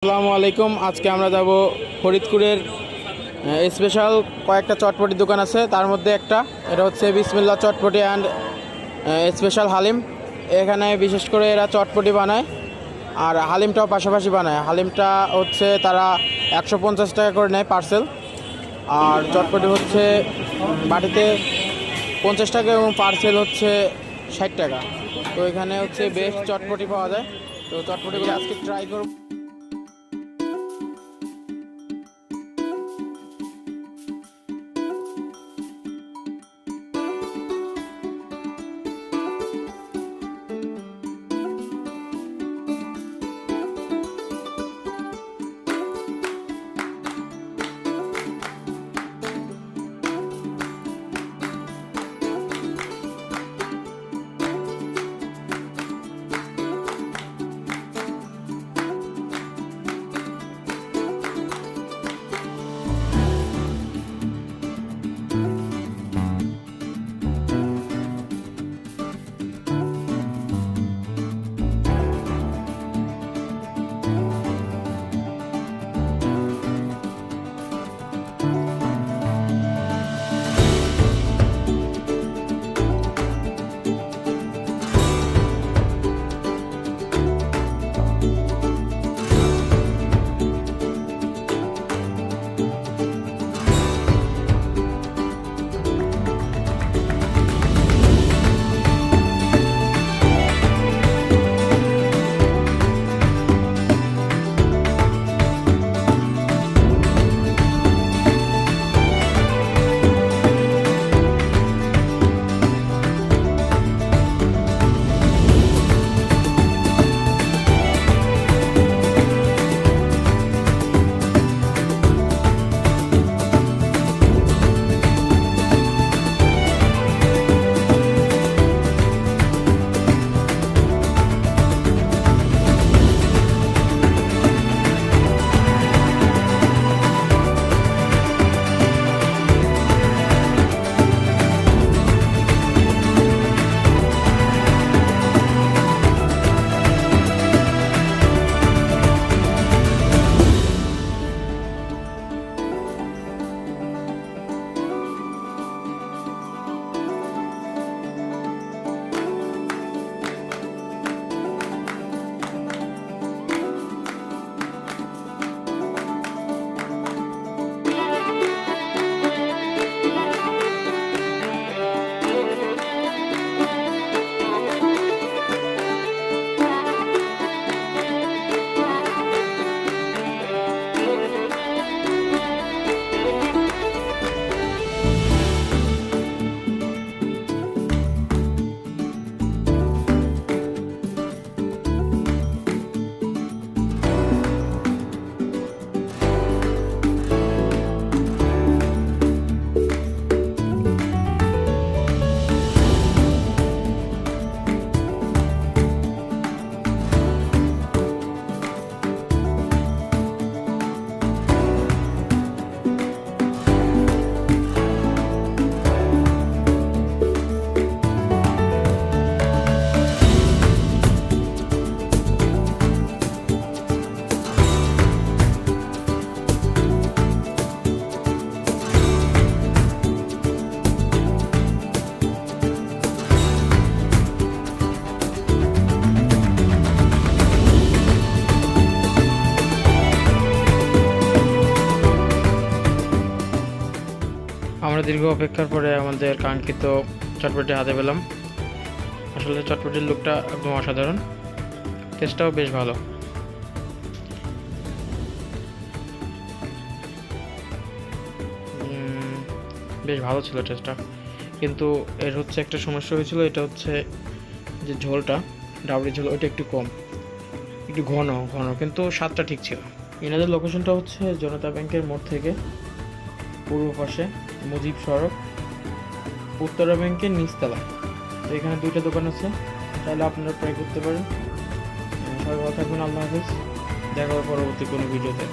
আসসালামু আলাইকুম। আজকে আমরা যাব ফরিদপুরের স্পেশাল কয়েকটা চটপটি দোকান আছে, তার মধ্যে এটা হচ্ছে বিসমিল্লাহ চটপটি অ্যান্ড স্পেশাল হালিম। এখানে বিশেষ করে এরা চটপটি বানায় আর হালিমটাও পাশাপাশি বানায়। হালিমটা হচ্ছে তারা 150 টাকা করে নেয় পার্সেল, আর চটপটি হচ্ছে বাটিতে 50 টাকা এবং পার্সেল হচ্ছে 60 টাকা। তো এখানে হচ্ছে বেস্ট চটপটি পাওয়া যায়। তো চটপটিগুলো আজকে ট্রাই করব। আমরা দীর্ঘ অপেক্ষার পরে আমাদের কাঙ্ক্ষিত চটপটি হাতে পেলাম। আসলে চটপটির লুকটা একদম অসাধারণ, টেস্টটাও বেশ ভালো। বেশ ভালো ছিল টেস্টটা, কিন্তু এর হচ্ছে একটা সমস্যা হয়েছিল। এটা হচ্ছে যে ঝোলটা, ডাবরি ঝোল, ওইটা একটু কম, একটু ঘন ঘন, কিন্তু স্বাদটা ঠিক ছিল। এনাদের লোকেশনটা হচ্ছে জনতা ব্যাংকের মোড় থেকে পূর্ব পাশে মুজিব সড়ক, উত্তরা ব্যাংকের নিচতলায়। তো এখানে দুইটা দোকান আছে, তাহলে আপনারা ট্রাই করতে পারেন। সবাই ভালো থাকবেন, আল্লাহ হাফেজ। দেখা হবে পরবর্তী কোনো ভিডিওতে।